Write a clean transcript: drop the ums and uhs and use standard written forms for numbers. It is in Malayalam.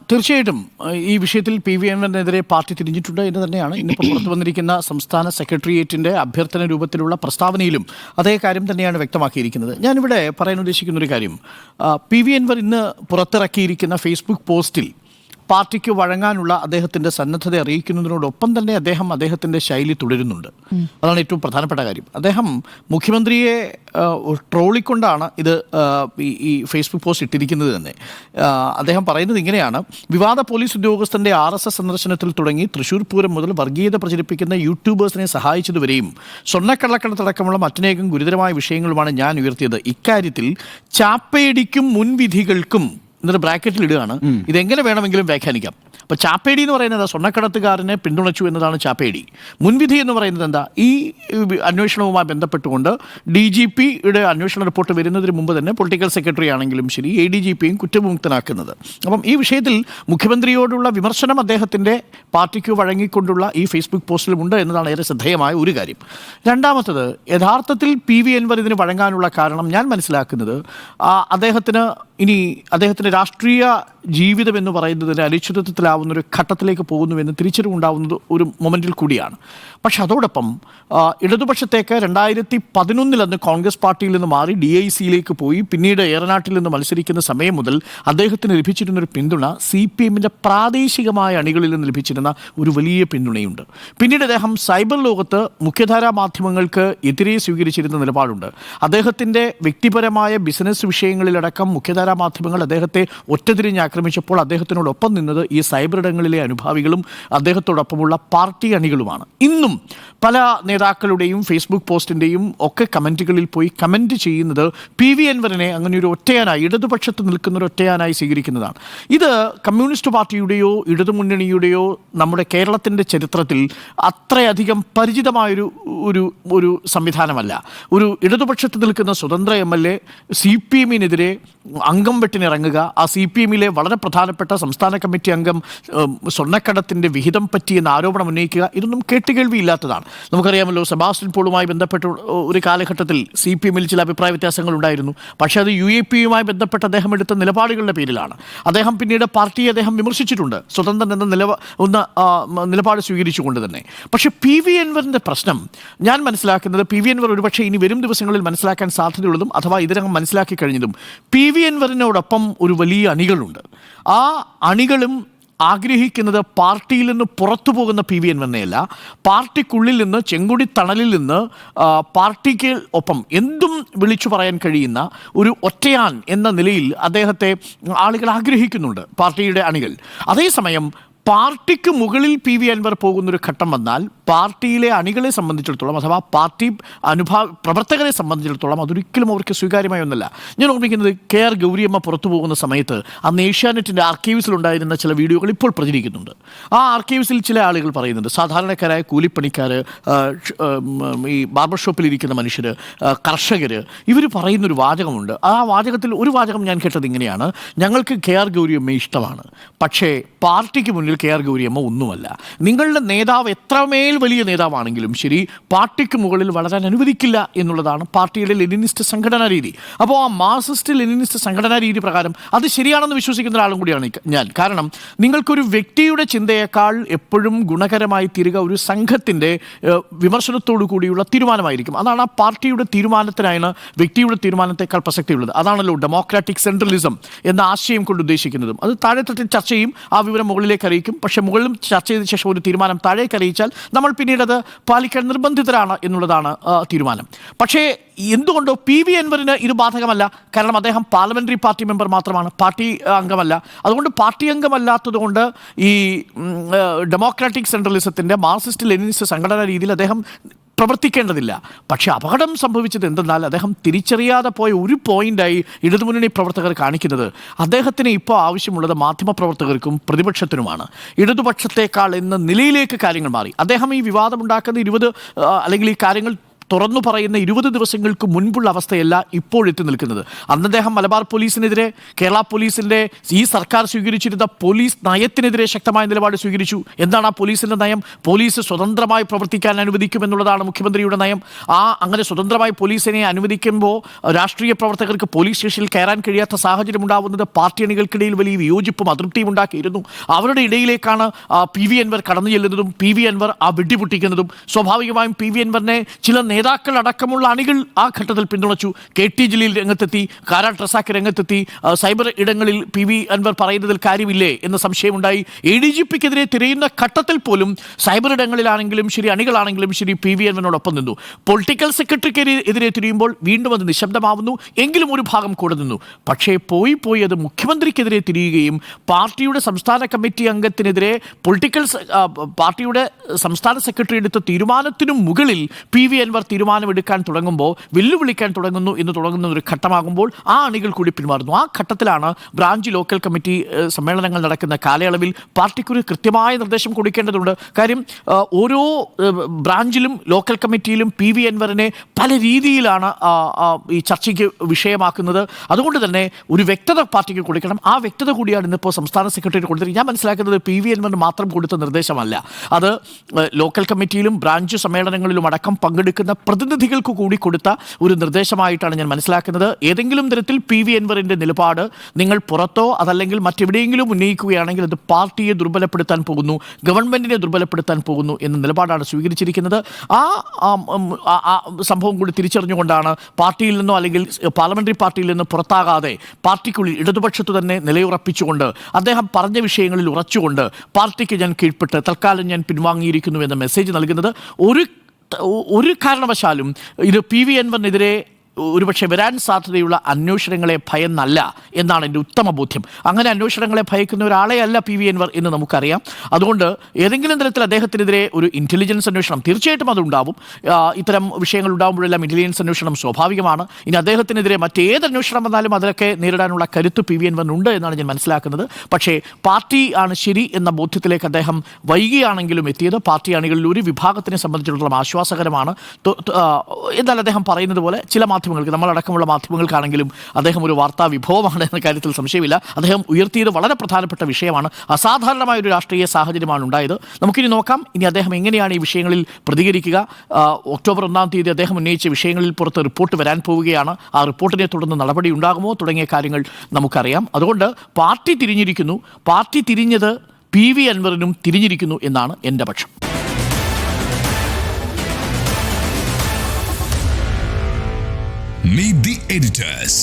തീർച്ചയായിട്ടും ഈ വിഷയത്തിൽ പി.വി. അൻവറിനെതിരെ പാർട്ടി തിരിഞ്ഞിട്ടുണ്ട് എന്ന് തന്നെയാണ് ഇന്നിപ്പോൾ പുറത്തു വന്നിരിക്കുന്ന സംസ്ഥാന സെക്രട്ടേറിയറ്റിൻ്റെ അഭ്യർത്ഥന രൂപത്തിലുള്ള പ്രസ്താവനയിലും അതേ കാര്യം തന്നെയാണ് വ്യക്തമാക്കിയിരിക്കുന്നത്. ഞാനിവിടെ പറയാൻ ഉദ്ദേശിക്കുന്ന ഒരു കാര്യം, പി.വി. അൻവർ ഇന്ന് പുറത്തിറക്കിയിരിക്കുന്ന ഫേസ്ബുക്ക് പോസ്റ്റിൽ പാർട്ടിക്ക് വഴങ്ങാനുള്ള അദ്ദേഹത്തിൻ്റെ സന്നദ്ധത അറിയിക്കുന്നതിനോടൊപ്പം തന്നെ അദ്ദേഹത്തിൻ്റെ ശൈലി തുടരുന്നുണ്ട്. അതാണ് ഏറ്റവും പ്രധാനപ്പെട്ട കാര്യം. അദ്ദേഹം മുഖ്യമന്ത്രിയെ ട്രോളിക്കൊണ്ടാണ് ഈ ഫേസ്ബുക്ക് പോസ്റ്റ് ഇട്ടിരിക്കുന്നത് തന്നെ. അദ്ദേഹം പറയുന്നത് ഇങ്ങനെയാണ്: വിവാദ പോലീസ് ഉദ്യോഗസ്ഥൻ്റെ RSS സന്ദർശനത്തിൽ തുടങ്ങി തൃശ്ശൂർ പൂരം മുതൽ വർഗീയത പ്രചരിപ്പിക്കുന്ന യൂട്യൂബേഴ്സിനെ സഹായിച്ചതുവരെയും സ്വർണ്ണക്കള്ളക്കടത്തടക്കമുള്ള മറ്റനേകം ഗുരുതരമായ വിഷയങ്ങളുമാണ് ഞാൻ ഉയർത്തിയത്. ഇക്കാര്യത്തിൽ ചാപ്പേടിക്കും മുൻവിധികൾക്കും എന്നൊരു ബ്രാക്കറ്റിൽ ഇടുകയാണ്. ഇതെങ്ങനെ വേണമെങ്കിലും വ്യാഖ്യാനിക്കാം. അപ്പോൾ ചാപ്പേടി എന്ന് പറയുന്നത് സ്വർണ്ണക്കടത്തുകാരനെ പിന്തുണച്ചു എന്നതാണ് ചാപ്പേടി. മുൻവിധി എന്ന് പറയുന്നത് എന്താ? ഈ അന്വേഷണവുമായി ബന്ധപ്പെട്ടുകൊണ്ട് DGPയുടെ അന്വേഷണ റിപ്പോർട്ട് വരുന്നതിന് മുമ്പ് തന്നെ പൊളിറ്റിക്കൽ സെക്രട്ടറി ആണെങ്കിലും ശരി ADGPയും കുറ്റവിമുക്തനാക്കുന്നത്. അപ്പം ഈ വിഷയത്തിൽ മുഖ്യമന്ത്രിയോടുള്ള വിമർശനം അദ്ദേഹത്തിൻ്റെ പാർട്ടിക്ക് വഴങ്ങിക്കൊണ്ടുള്ള ഈ ഫേസ്ബുക്ക് പോസ്റ്റിലുമുണ്ട് എന്നതാണ് ഏറെ ശ്രദ്ധേയമായ ഒരു കാര്യം. രണ്ടാമത്തത്, യഥാർത്ഥത്തിൽ പി.വി. അൻവർ ഇതിന് വഴങ്ങാനുള്ള കാരണം ഞാൻ മനസ്സിലാക്കുന്നത് അദ്ദേഹത്തിൻ്റെ രാഷ്ട്രീയ ജീവിതം എന്ന് പറയുന്നതിന് അനിശ്ചിതത്വത്തിലാവുന്ന ഒരു ഘട്ടത്തിലേക്ക് പോകുന്നുവെന്ന് തിരിച്ചറിവുണ്ടാവുന്നത് ഒരു മൊമെൻറ്റിൽ കൂടിയാണ്. പക്ഷെ അതോടൊപ്പം ഇടതുപക്ഷത്തേക്ക് 2011 അന്ന് കോൺഗ്രസ് പാർട്ടിയിൽ നിന്ന് മാറി DICയിലേക്ക് പോയി പിന്നീട് ഏറനാട്ടിൽ നിന്ന് മത്സരിക്കുന്ന സമയം മുതൽ അദ്ദേഹത്തിന് ലഭിച്ചിരുന്നൊരു പിന്തുണ CPMൻ്റെ പ്രാദേശികമായ അണികളിൽ നിന്ന് ലഭിച്ചിരുന്ന ഒരു വലിയ പിന്തുണയുണ്ട്. പിന്നീട് അദ്ദേഹം സൈബർ ലോകത്ത് മുഖ്യധാരാ മാധ്യമങ്ങൾക്ക് എതിരെ സ്വീകരിച്ചിരുന്ന നിലപാടുണ്ട്. അദ്ദേഹത്തിൻ്റെ വ്യക്തിപരമായ ബിസിനസ് വിഷയങ്ങളിലടക്കം മുഖ്യധാരാ മാധ്യമങ്ങൾ അദ്ദേഹത്തെ ഒറ്റതിരിഞ്ഞ് ആക്രമിച്ചപ്പോൾ അദ്ദേഹത്തിനോടൊപ്പം നിന്നത് ഈ സൈബർ ഇടങ്ങളിലെ അനുഭാവികളും അദ്ദേഹത്തോടൊപ്പമുള്ള പാർട്ടി അണികളുമാണ്. ഇന്നും പല നേതാക്കളുടെയും ഫേസ്ബുക്ക് പോസ്റ്റിൻ്റെയും ഒക്കെ കമൻറ്റുകളിൽ പോയി കമൻറ്റ് ചെയ്യുന്നത് പി.വി. അൻവറിനെ അങ്ങനെ ഒരു ഒറ്റയാനായി, ഇടതുപക്ഷത്ത് നിൽക്കുന്ന ഒരു ഒറ്റയാനായി സ്വീകരിക്കുന്നതാണ്. ഇത് കമ്മ്യൂണിസ്റ്റ് പാർട്ടിയുടെയോ ഇടതുമുന്നണിയുടെയോ നമ്മുടെ കേരളത്തിൻ്റെ ചരിത്രത്തിൽ അത്രയധികം പരിചിതമായൊരു ഒരു സംവിധാനമല്ല. ഒരു ഇടതുപക്ഷത്ത് നിൽക്കുന്ന സ്വതന്ത്ര MLA CPMനെതിരെ അംഗം വെട്ടിനിറങ്ങുക, ആ CPMലെ വളരെ പ്രധാനപ്പെട്ട സംസ്ഥാന കമ്മിറ്റി അംഗം സ്വർണ്ണക്കടത്തിൻ്റെ വിഹിതം പറ്റിയെന്ന് ആരോപണം ഉന്നയിക്കുക, ഇതൊന്നും കേട്ടുകേൾവിയില്ലാത്തതാണ്. നമുക്കറിയാമല്ലോ, സെബാസ്റ്റ്യൻ പോളുമായി ബന്ധപ്പെട്ട് ഒരു കാലഘട്ടത്തിൽ CPMൽ ചില അഭിപ്രായ വ്യത്യാസങ്ങൾ ഉണ്ടായിരുന്നു. പക്ഷേ അത് UAPയുമായി ബന്ധപ്പെട്ട് അദ്ദേഹം എടുത്ത നിലപാടുകളുടെ പേരിലാണ്. അദ്ദേഹം പിന്നീട് പാർട്ടിയെ വിമർശിച്ചിട്ടുണ്ട്, സ്വതന്ത്രൻ എന്ന നിലപാട് സ്വീകരിച്ചുകൊണ്ട് തന്നെ. പക്ഷേ പി.വി. അൻവറിൻ്റെ പ്രശ്നം ഞാൻ മനസ്സിലാക്കുന്നത്, പി.വി. അൻവർ ഒരുപക്ഷെ ഇനി വരും ദിവസങ്ങളിൽ മനസ്സിലാക്കാൻ സാധ്യതയുള്ളതും അഥവാ ഇതിനകം മനസ്സിലാക്കി കഴിഞ്ഞതും, പി.വി. അൻവറിനോടൊപ്പം ഒരു വലിയ അണികളുണ്ട്. ആ അണികളും ആഗ്രഹിക്കുന്നത് പാർട്ടിയിൽ നിന്ന് പുറത്തു പോകുന്ന പി.വി. അൻവറിനെയല്ല, പാർട്ടിക്കുള്ളിൽ നിന്ന്, ചെങ്കൊടി തണലിൽ നിന്ന് പാർട്ടിക്ക് ഒപ്പം എന്തും വിളിച്ചു പറയാൻ കഴിയുന്ന ഒരു ഒറ്റയാൻ എന്ന നിലയിൽ അദ്ദേഹത്തെ ആളുകൾ ആഗ്രഹിക്കുന്നുണ്ട്, പാർട്ടിയുടെ അണികൾ. അതേസമയം പാർട്ടിക്ക് മുകളിൽ പി.വി. അൻവർ പോകുന്നൊരു ഘട്ടം വന്നാൽ പാർട്ടിയിലെ അണികളെ സംബന്ധിച്ചിടത്തോളം അഥവാ പാർട്ടി പ്രവർത്തകരെ സംബന്ധിച്ചിടത്തോളം അതൊരിക്കലും അവർക്ക് സ്വീകാര്യമായ ഒന്നല്ല. ഞാൻ ഓർമ്മിക്കുന്നത് KR ഗൗരിയമ്മ പുറത്തു പോകുന്ന സമയത്ത് അന്ന് ഏഷ്യാനെറ്റിൻ്റെ ആർക്കൈവ്സിലുണ്ടായിരുന്ന ചില വീഡിയോകൾ ഇപ്പോൾ പ്രചരിക്കുന്നുണ്ട്. ആ ആർക്കൈവ്സിൽ ചില ആളുകൾ പറയുന്നുണ്ട്, സാധാരണക്കാരായ കൂലിപ്പണിക്കാർ, ഈ ബാർബർ ഷോപ്പിലിരിക്കുന്ന മനുഷ്യർ, കർഷകർ, ഇവർ പറയുന്നൊരു വാചകമുണ്ട്. ആ വാചകത്തിൽ ഒരു വാചകം ഞാൻ കേട്ടത് ഇങ്ങനെയാണ്: ഞങ്ങൾക്ക് KR ഗൗരിയമ്മ ഇഷ്ടമാണ്, പക്ഷേ പാർട്ടിക്ക് മുന്നിൽ KR ഗൗരിയമ്മ ഒന്നുമല്ല. നിങ്ങളുടെ നേതാവ് എത്രമേൽ വലിയ നേതാവാണെങ്കിലും ശരി, പാർട്ടിക്ക് മുകളിൽ വളരാൻ അനുവദിക്കില്ല എന്നുള്ളതാണ് പാർട്ടിയുടെ ലെനിനിസ്റ്റ് സംഘടനാ രീതി. അപ്പോൾ ആ മാർക്സിസ്റ്റ് ലെനിനിസ്റ്റ് സംഘടനാ രീതി പ്രകാരം അത് ശരിയാണെന്ന് വിശ്വസിക്കുന്ന ഒരാളും കൂടിയാണ് ഞാൻ. കാരണം നിങ്ങൾക്കൊരു വ്യക്തിയുടെ ചിന്തയേക്കാൾ എപ്പോഴും ഗുണകരമായി തീരുക ഒരു സംഘത്തിൻ്റെ വിമർശനത്തോടു കൂടിയുള്ള തീരുമാനമായിരിക്കും. അതാണ് ആ പാർട്ടിയുടെ തീരുമാനത്തിനാണ് വ്യക്തിയുടെ തീരുമാനത്തെക്കാൾ പ്രസക്തിയുള്ളത്. അതാണല്ലോ ഡെമോക്രാറ്റിക് സെൻട്രലിസം എന്ന ആശയം കൊണ്ട് ഉദ്ദേശിക്കുന്നതും. അത് താഴെത്തട്ടിൽ ചർച്ച ചെയ്യും, ആ വിവരം മുകളിലേക്ക് അറിയിക്കും. പക്ഷേ മുകളിലും ചർച്ച ചെയ്ത ശേഷം ഒരു തീരുമാനം താഴേക്ക് അറിയിച്ചാൽ നമ്മൾ പിന്നീട് അത് പാലിക്കാൻ നിർബന്ധിതരാണ് എന്നുള്ളതാണ് തീരുമാനം. പക്ഷേ എന്തുകൊണ്ടോ പി.വി. അൻവറിന് ഇത് ബാധകമല്ല. കാരണം അദ്ദേഹം പാർലമെൻ്ററി പാർട്ടി മെമ്പർ മാത്രമാണ്, പാർട്ടി അംഗമല്ല. അതുകൊണ്ട് പാർട്ടി അംഗമല്ലാത്തതുകൊണ്ട് ഈ ഡെമോക്രാറ്റിക് സെൻട്രലിസത്തിൻ്റെ മാർക്സിസ്റ്റ് ലെനിനിസ്റ്റ് സംഘടനാ രീതിയിൽ അദ്ദേഹം പ്രവർത്തിക്കേണ്ടതില്ല. പക്ഷേ അപകടം സംഭവിച്ചത് എന്തെന്നാൽ അദ്ദേഹം തിരിച്ചറിയാതെ പോയ ഒരു പോയിൻ്റായി ഇടതുമുന്നണി പ്രവർത്തകർ കാണിക്കുന്നത് അദ്ദേഹത്തിന് ഇപ്പോൾ ആവശ്യമുള്ളത് മാധ്യമപ്രവർത്തകർക്കും പ്രതിപക്ഷത്തിനുമാണ്. ഇടതുപക്ഷത്തേക്കാൾ എന്ന നിലയിലേക്ക് കാര്യങ്ങൾ മാറി. അദ്ദേഹം ഈ വിവാദമുണ്ടാക്കുന്ന 20 അല്ലെങ്കിൽ ഈ കാര്യങ്ങൾ തുറന്നു പറയുന്ന 20 ദിവസങ്ങൾക്ക് മുൻപുള്ള അവസ്ഥയല്ല ഇപ്പോഴെത്തി നിൽക്കുന്നത്. അന്ന് അദ്ദേഹം മലബാർ പോലീസിനെതിരെ, കേരള പോലീസിന്റെ ഈ സർക്കാർ സ്വീകരിച്ചിരുന്ന പോലീസ് നയത്തിനെതിരെ ശക്തമായ നിലപാട് സ്വീകരിച്ചു. എന്താണ് ആ പോലീസിന്റെ നയം? പോലീസ് സ്വതന്ത്രമായി പ്രവർത്തിക്കാൻ അനുവദിക്കുമെന്നുള്ളതാണ് മുഖ്യമന്ത്രിയുടെ നയം. അങ്ങനെ സ്വതന്ത്രമായി പോലീസിനെ അനുവദിക്കുമ്പോൾ രാഷ്ട്രീയ പ്രവർത്തകർക്ക് പോലീസ് സ്റ്റേഷനിൽ കയറാൻ കഴിയാത്ത സാഹചര്യം ഉണ്ടാവുന്നത് പാർട്ടി അണികൾക്കിടയിൽ വലിയ വിയോജിപ്പും അതൃപ്തിയും ഉണ്ടാക്കിയിരുന്നു. അവരുടെ ഇടയിലേക്കാണ് PV അൻവർ കടന്നു ചെല്ലുന്നതും PV അൻവർ ആ വെടിപൊട്ടിക്കുന്നതും. സ്വാഭാവികമായും PV അൻവറിനെ ചില നേതാക്കൾ അടക്കമുള്ള അണികൾ ആ ഘട്ടത്തിൽ പിന്തുണച്ചു. KT ജലീൽ രംഗത്തെത്തി, കാരാട്ട് റസാഖ് രംഗത്തെത്തി. സൈബർ ഇടങ്ങളിൽ PV അൻവർ പറയുന്നതിൽ കാര്യമില്ലേ എന്ന സംശയമുണ്ടായി. ADGPക്കെതിരെ തിരയുന്ന ഘട്ടത്തിൽ പോലും സൈബർ ഇടങ്ങളിലാണെങ്കിലും ശരി, അണികളാണെങ്കിലും ശരി, PV അൻവറിനോടൊപ്പം നിന്നു. പൊളിറ്റിക്കൽ സെക്രട്ടറിക്ക് എതിരെ തിരിയുമ്പോൾ വീണ്ടും അത് നിശബ്ദമാവുന്നു. എങ്കിലും ഒരു ഭാഗം കൂടെ നിന്നു. പക്ഷേ പോയി അത് മുഖ്യമന്ത്രിക്കെതിരെ തിരിയുകയും പാർട്ടിയുടെ സംസ്ഥാന കമ്മിറ്റി അംഗത്തിനെതിരെ പാർട്ടിയുടെ സംസ്ഥാന സെക്രട്ടറി എടുത്ത തീരുമാനത്തിനും മുകളിൽ PV അൻവർ തീരുമാനമെടുക്കാൻ തുടങ്ങുമ്പോൾ, വെല്ലുവിളിക്കാൻ തുടങ്ങുന്ന ഒരു ഘട്ടമാകുമ്പോൾ ആ അണികൾ കൂടി പിന്മാറുന്നു. ആ ഘട്ടത്തിലാണ് ബ്രാഞ്ച് ലോക്കൽ കമ്മിറ്റി സമ്മേളനങ്ങൾ നടക്കുന്ന കാലയളവിൽ പാർട്ടിക്കൊരു കൃത്യമായ നിർദ്ദേശം കൊടുക്കേണ്ടതുണ്ട്. കാര്യം ഓരോ ബ്രാഞ്ചിലും ലോക്കൽ കമ്മിറ്റിയിലും PV അൻവറിനെ പല രീതിയിലാണ് ഈ ചർച്ചയ്ക്ക് വിഷയമാക്കുന്നത്. അതുകൊണ്ട് തന്നെ ഒരു വ്യക്തത പാർട്ടിക്ക് കൊടുക്കണം. ആ വ്യക്തത കൂടിയാണ് ഇന്നിപ്പോൾ സംസ്ഥാന സെക്രട്ടറി കൊടുത്തത്. ഞാൻ മനസ്സിലാക്കുന്നത് PV അൻവറിന് മാത്രം കൊടുത്ത നിർദ്ദേശമല്ല, അത് ലോക്കൽ കമ്മിറ്റിയിലും ബ്രാഞ്ച് സമ്മേളനങ്ങളിലും അടക്കം പങ്കെടുക്കുന്ന പ്രതിനിധികൾക്ക് കൂടി കൊടുത്ത ഒരു നിർദ്ദേശമായിട്ടാണ് ഞാൻ മനസ്സിലാക്കുന്നത്. ഏതെങ്കിലും തരത്തിൽ PV അൻവറിൻ്റെ നിലപാട് നിങ്ങൾ പുറത്തോ അതല്ലെങ്കിൽ മറ്റെവിടെയെങ്കിലും ഉന്നയിക്കുകയാണെങ്കിൽ അത് പാർട്ടിയെ ദുർബലപ്പെടുത്താൻ പോകുന്നു, ഗവൺമെൻറ്റിനെ ദുർബലപ്പെടുത്താൻ പോകുന്നു എന്ന നിലപാടാണ് സ്വീകരിച്ചിരിക്കുന്നത്. ആ സംഭവം കൂടി തിരിച്ചറിഞ്ഞുകൊണ്ടാണ് പാർട്ടിയിൽ നിന്നോ അല്ലെങ്കിൽ പാർലമെൻ്ററി പാർട്ടിയിൽ നിന്ന് പുറത്താകാതെ പാർട്ടിക്കുള്ളിൽ ഇടതുപക്ഷത്ത് തന്നെ നിലയുറപ്പിച്ചുകൊണ്ട് അദ്ദേഹം പറഞ്ഞ വിഷയങ്ങളിൽ ഉറച്ചുകൊണ്ട് പാർട്ടിക്ക് ഞാൻ കീഴ്പ്പെട്ട് തൽക്കാലം ഞാൻ പിൻവാങ്ങിയിരിക്കുന്നു എന്ന മെസ്സേജ് നൽകുന്നത് ഒരു കാരണവശാലും ഇത് PV അൻവറിനെതിരെ ഒരുപക്ഷെ വരാൻ സാധ്യതയുള്ള അന്വേഷണങ്ങളെ ഭയന്നല്ല എന്നാണ് എൻ്റെ ഉത്തമ ബോധ്യം. അങ്ങനെ അന്വേഷണങ്ങളെ ഭയക്കുന്ന ഒരാളെ അല്ല PV അൻവർ എന്ന് നമുക്കറിയാം. അതുകൊണ്ട് ഏതെങ്കിലും തരത്തിൽ അദ്ദേഹത്തിനെതിരെ ഒരു ഇൻ്റലിജൻസ് അന്വേഷണം തീർച്ചയായിട്ടും അതുണ്ടാവും. ഇത്തരം വിഷയങ്ങൾ ഉണ്ടാകുമ്പോഴെല്ലാം ഇൻ്റലിജൻസ് അന്വേഷണം സ്വാഭാവികമാണ്. ഇനി അദ്ദേഹത്തിനെതിരെ മറ്റേത് അന്വേഷണം വന്നാലും അതിലൊക്കെ നേരിടാനുള്ള കരുത്ത് PV അൻവറിനുണ്ട് എന്നാണ് ഞാൻ മനസ്സിലാക്കുന്നത്. പക്ഷേ പാർട്ടി ആണ് ശരി എന്ന ബോധ്യത്തിലേക്ക് അദ്ദേഹം വൈകിയാണെങ്കിലും എത്തിയത് പാർട്ടി അണികളിൽ ഒരു വിഭാഗത്തിനെ സംബന്ധിച്ചിടത്തോളം ആശ്വാസകരമാണ്. എന്നാൽ അദ്ദേഹം പറയുന്നത് പോലെ ചില മാധ്യമങ്ങൾക്ക്, നമ്മളടക്കമുള്ള മാധ്യമങ്ങൾക്കാണെങ്കിലും അദ്ദേഹം ഒരു വാർത്താ വിഭവമാണ് എന്ന കാര്യത്തിൽ സംശയമില്ല. അദ്ദേഹം ഉയർത്തിയത് വളരെ പ്രധാനപ്പെട്ട വിഷയമാണ്. അസാധാരണമായ ഒരു രാഷ്ട്രീയ സാഹചര്യമാണ് ഉണ്ടായത്. നമുക്കിനി നോക്കാം ഇനി അദ്ദേഹം എങ്ങനെയാണ് ഈ വിഷയങ്ങളിൽ പ്രതികരിക്കുക. ഒക്ടോബർ 1-ാം തീയതി അദ്ദേഹം ഉന്നയിച്ച വിഷയങ്ങളിൽ പുറത്ത് റിപ്പോർട്ട് വരാൻ പോവുകയാണ്. ആ റിപ്പോർട്ടിനെ തുടർന്ന് നടപടി ഉണ്ടാകുമോ തുടങ്ങിയ കാര്യങ്ങൾ നമുക്കറിയാം. അതുകൊണ്ട് പാർട്ടി തിരിഞ്ഞിരിക്കുന്നു. പാർട്ടി തിരിഞ്ഞത് PV അൻവറിനും തിരിഞ്ഞിരിക്കുന്നു എന്നാണ് എൻ്റെ പക്ഷം. Meet the editors.